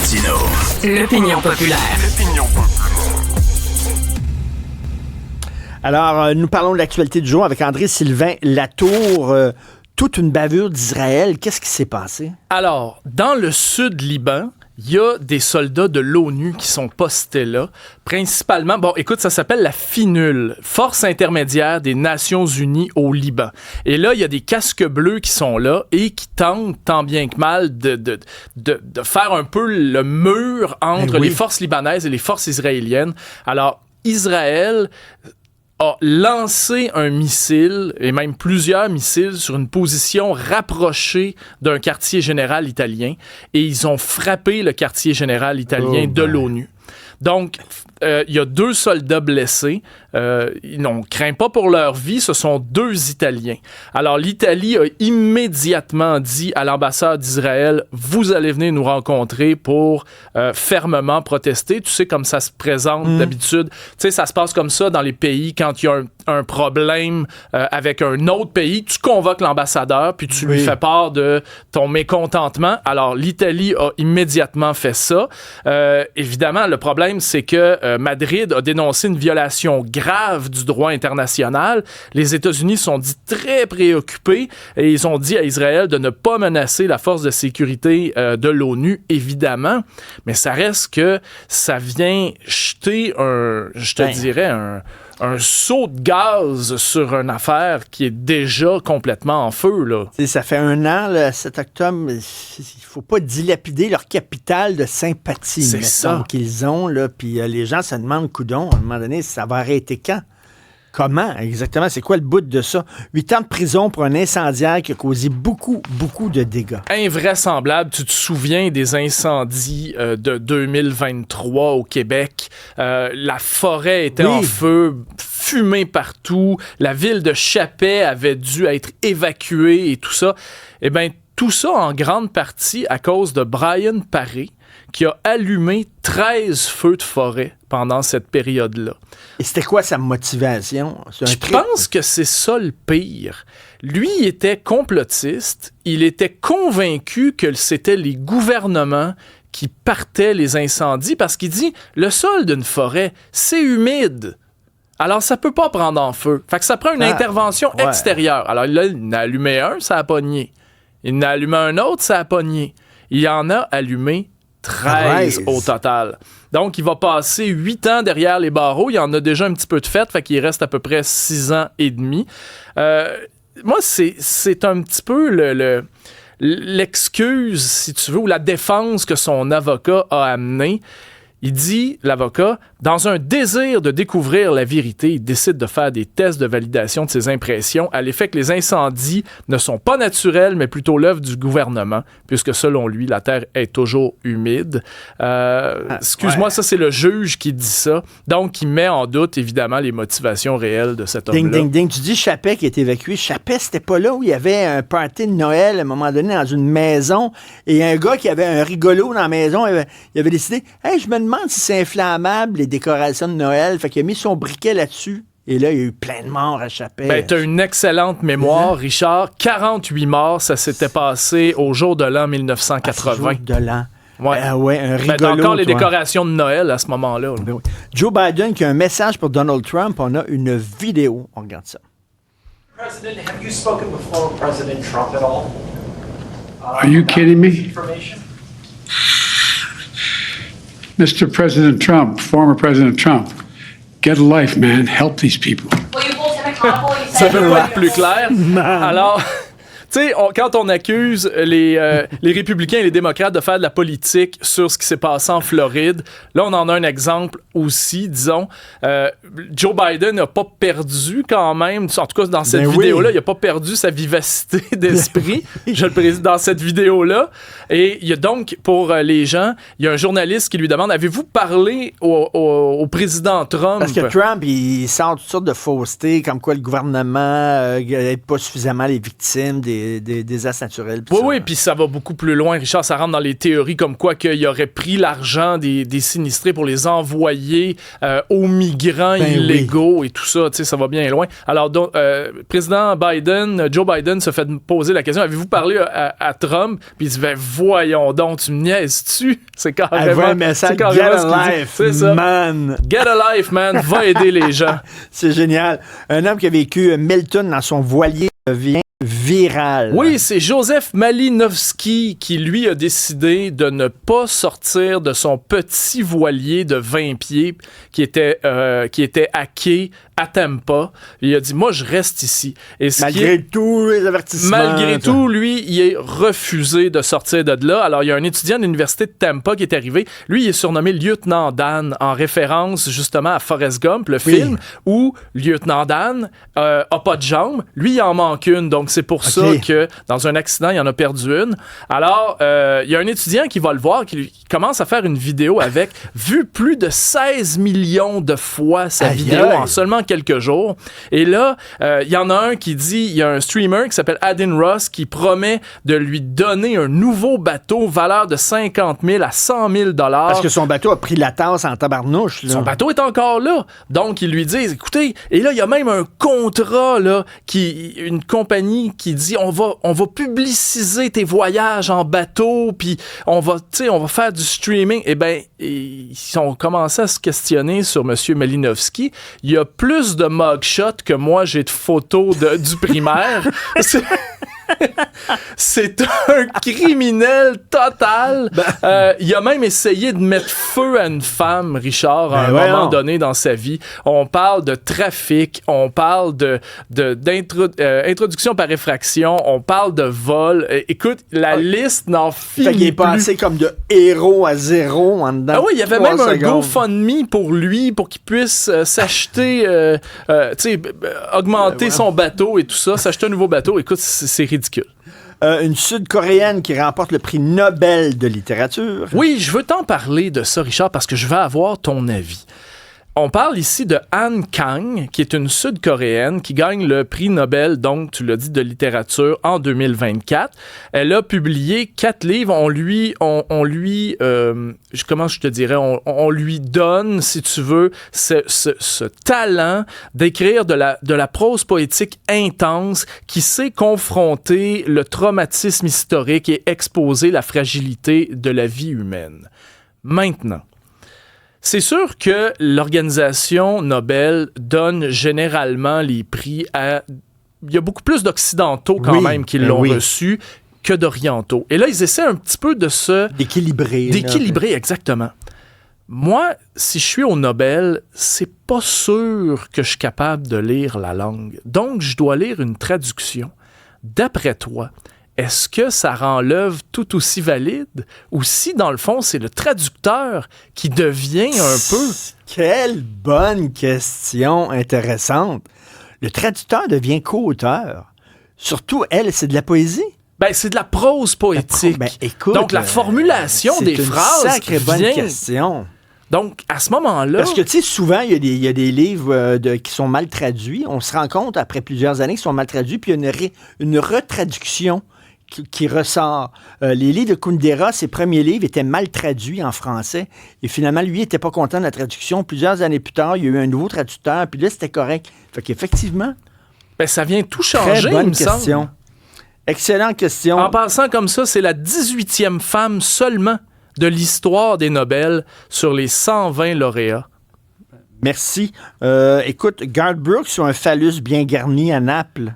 Martino. L'opinion populaire. Alors, nous parlons de l'actualité du jour avec André-Sylvain Latour. Toute une bavure d'Israël. Qu'est-ce qui s'est passé? Alors, dans le sud Liban, il y a des soldats de l'ONU qui sont postés là, principalement, ça s'appelle la FINUL, Force intermédiaire des Nations unies au Liban. Et là, il y a des casques bleus qui sont là et qui tentent, tant bien que mal, de faire un peu le mur entre les forces libanaises et les forces israéliennes. Alors, Israël a lancé un missile, et même plusieurs missiles, sur une position rapprochée d'un quartier général italien, et ils ont frappé le quartier général italien de l'ONU. Donc, il y a 2 soldats blessés. Ils n'ont craint pas pour leur vie. Ce sont 2 Italiens. Alors, l'Italie a immédiatement dit à l'ambassade d'Israël, vous allez venir nous rencontrer pour fermement protester. Tu sais, comme ça se présente d'habitude. Tu sais, ça se passe comme ça dans les pays quand il y a un problème avec un autre pays. Tu convoques l'ambassadeur, puis tu lui fais part de ton mécontentement. Alors, l'Italie a immédiatement fait ça. Évidemment, le problème, c'est que Madrid a dénoncé une violation grave du droit international. Les États-Unis sont dit très préoccupés et ils ont dit à Israël de ne pas menacer la force de sécurité de l'ONU, évidemment. Mais ça reste que ça vient jeter un seau de gaz sur une affaire qui est déjà complètement en feu, là. T'sais, ça fait 1 an, le 7 octobre, il faut pas dilapider leur capital de sympathie. C'est ça qu'ils ont, là, puis les gens se demandent, coudon, à un moment donné, ça va arrêter quand? Comment exactement? C'est quoi le bout de ça? 8 ans de prison pour un incendiaire qui a causé beaucoup, beaucoup de dégâts. Invraisemblable. Tu te souviens des incendies de 2023 au Québec? La forêt était en feu, fumée partout. La ville de Chapais avait dû être évacuée et tout ça. Eh bien, tout ça en grande partie à cause de Brian Paré, qui a allumé 13 feux de forêt pendant cette période-là. Et c'était quoi sa motivation? Je pense que c'est ça le pire. Lui, il était complotiste. Il était convaincu que c'était les gouvernements qui partaient les incendies parce qu'il dit, le sol d'une forêt, c'est humide. Alors, ça peut pas prendre en feu. Fait que ça prend une intervention extérieure. Alors là, il en a allumé un, ça a pogné. Il en a allumé un autre, ça a pogné. Il en a allumé 13 au total. Donc, il va passer 8 ans derrière les barreaux. Il y en a déjà un petit peu de fait, fait qu'il reste à peu près 6 ans et demi. Moi, c'est un petit peu l'excuse, si tu veux, ou la défense que son avocat a amenée. Il dit, l'avocat, dans un désir de découvrir la vérité, il décide de faire des tests de validation de ses impressions à l'effet que les incendies ne sont pas naturels, mais plutôt l'œuvre du gouvernement, puisque selon lui, la terre est toujours humide. Excuse-moi, ça c'est le juge qui dit ça. Donc, il met en doute, évidemment, les motivations réelles de cet homme-là. Ding, ding, ding. Tu dis Chapais qui est évacué. Chapais, c'était pas là où il y avait un party de Noël à un moment donné dans une maison et un gars qui avait un rigolo dans la maison, il avait décidé, hey, je me demande si c'est inflammable, les décorations de Noël. Fait qu'il a mis son briquet là-dessus. Et là, il y a eu plein de morts à Chapais. Ben, t'as une excellente mémoire, Richard. 48 morts, ça s'était passé au jour de l'an 1980. Jour de l'an. Ouais. Un rigolo. T'as encore les décorations de Noël à ce moment-là. Ben oui. Joe Biden qui a un message pour Donald Trump. On a une vidéo. On regarde ça. President, have you spoken before President Trump at all? Are you kidding me? Mr. President Trump, former President Trump, get a life, man. Help these people. Ça peut pas être plus clair. Alors, tu sais, quand on accuse les républicains et les démocrates de faire de la politique sur ce qui s'est passé en Floride, là, on en a un exemple aussi, disons. Joe Biden n'a pas perdu quand même, en tout cas dans cette vidéo-là, il n'a pas perdu sa vivacité d'esprit, je le précise, dans cette vidéo-là. Et il y a donc, pour les gens, il y a un journaliste qui lui demande, avez-vous parlé au président Trump? Parce que Trump, il sort toutes sortes de faussetés, comme quoi le gouvernement n'aide pas suffisamment les victimes des des désastres naturels. Oui, puis ça va beaucoup plus loin, Richard. Ça rentre dans les théories comme quoi qu'il aurait pris l'argent des sinistrés pour les envoyer aux migrants illégaux et tout ça. Tu sais, ça va bien loin. Alors, donc, président Biden, Joe Biden se fait poser la question, avez-vous parlé à Trump? Puis il dit, ben voyons donc, tu me niaises-tu? C'est carrément... un message, get a life, man. Get a life, man. Va aider les gens. C'est génial. Un homme qui a vécu 1000 tonnes dans son voilier devient viral. Oui, c'est Joseph Malinowski qui, lui, a décidé de ne pas sortir de son petit voilier de 20 pieds qui était à quai à Tampa. Il a dit, moi, je reste ici. Et malgré tous les avertissements. Malgré tout, lui, il est refusé de sortir de là. Alors, il y a un étudiant de l'université de Tampa qui est arrivé. Lui, il est surnommé Lieutenant Dan, en référence, justement, à Forrest Gump, le film, où Lieutenant Dan a pas de jambes. Lui, il en manque une. Donc, c'est pour ça que, dans un accident, il en a perdu une. Alors, il y a un étudiant qui va le voir, qui commence à faire une vidéo avec, vu plus de 16 millions de fois sa vidéo en seulement quelques jours. Et là, il y en a un qui dit, il y a un streamer qui s'appelle Adin Ross qui promet de lui donner un nouveau bateau valeur de 50 000 à 100 000 $. Parce que son bateau a pris la tasse en tabarnouche. Là. Son bateau est encore là. Donc, ils lui disent, écoutez, et là, il y a même un contrat, là, une compagnie qui dit, on va publiciser tes voyages en bateau, puis on va faire du streaming. Eh bien, ils ont commencé à se questionner sur M. Malinowski. Il y a plus de mugshots que moi, j'ai de photos du primaire. C'est un criminel total. Il a même essayé de mettre feu à une femme, Richard, à un moment donné dans sa vie. On parle de trafic, on parle d'introduction par effraction, on parle de vol. Écoute, la liste n'en finit plus. Il est passé comme de héros à zéro en dedans. Ah oui, il y avait même un GoFundMe pour lui, pour qu'il puisse s'acheter, augmenter son bateau et tout ça, s'acheter un nouveau bateau. Écoute, c'est ridicule. Une Sud-Coréenne qui remporte le prix Nobel de littérature. Oui, je veux t'en parler de ça, Richard, parce que je veux avoir ton avis. On parle ici de Han Kang, qui est une Sud-Coréenne qui gagne le prix Nobel, donc, tu l'as dit, de littérature en 2024. Elle a publié 4 livres. On lui donne, si tu veux, ce talent d'écrire de la prose poétique intense qui sait confronter le traumatisme historique et exposer la fragilité de la vie humaine. Maintenant, c'est sûr que l'organisation Nobel donne généralement les prix à... Il y a beaucoup plus d'Occidentaux quand même qui l'ont reçu que d'Orientaux. Et là, ils essaient un petit peu de d'équilibrer. D'équilibrer, exactement. Moi, si je suis au Nobel, c'est pas sûr que je suis capable de lire la langue. Donc, je dois lire une traduction. D'après toi, est-ce que ça rend l'œuvre tout aussi valide? Ou si, dans le fond, c'est le traducteur qui devient un peu... Quelle bonne question intéressante. Le traducteur devient co-auteur. Surtout, elle, c'est de la poésie. Ben, c'est de la prose poétique. Écoute, donc, la formulation des phrases... C'est une sacrée bonne question. Donc, à ce moment-là... Parce que, tu sais, souvent, il y a des livres qui sont mal traduits. On se rend compte, après plusieurs années, qu'ils sont mal traduits, puis il y a une retraduction qui ressort. Les livres de Kundera, ses premiers livres étaient mal traduits en français. Et finalement, lui, il n'était pas content de la traduction. Plusieurs années plus tard, il y a eu un nouveau traducteur, puis là, c'était correct. Fait qu'effectivement... Ben, ça vient tout changer, très bonne il me semble. question. Excellente question. En passant comme ça, c'est la 18e femme seulement de l'histoire des Nobel sur les 120 lauréats. Merci. Écoute, Garth Brooks sur un phallus bien garni à Naples.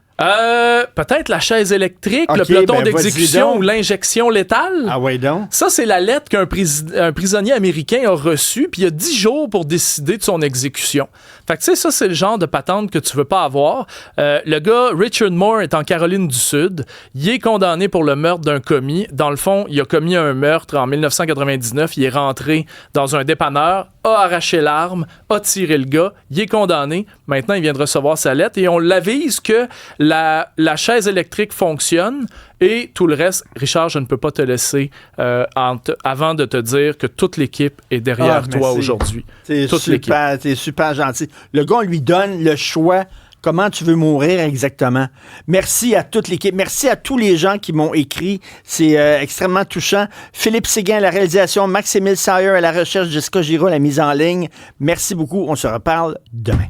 Peut-être la chaise électrique, le peloton d'exécution ou l'injection létale. Ah ouais donc. Ça, c'est la lettre qu'un prisonnier américain a reçue, puis il y a 10 jours pour décider de son exécution. Fait que tu sais, ça, c'est le genre de patente que tu veux pas avoir. Le gars, Richard Moore, est en Caroline du Sud. Il est condamné pour le meurtre d'un commis. Dans le fond, il a commis un meurtre en 1999. Il est rentré dans un dépanneur, a arraché l'arme, a tiré le gars. Il est condamné. Maintenant, il vient de recevoir sa lettre et on l'avise que la chaise électrique fonctionne et tout le reste. Richard, je ne peux pas te laisser avant de te dire que toute l'équipe est derrière toi aujourd'hui. C'est super gentil. Le gars, on lui donne le choix Comment tu veux mourir exactement? Merci à toute l'équipe. Merci à tous les gens qui m'ont écrit. C'est extrêmement touchant. Philippe Séguin à la réalisation, Max-Émile Sayer à la recherche, Jessica Giraud à la mise en ligne. Merci beaucoup. On se reparle demain.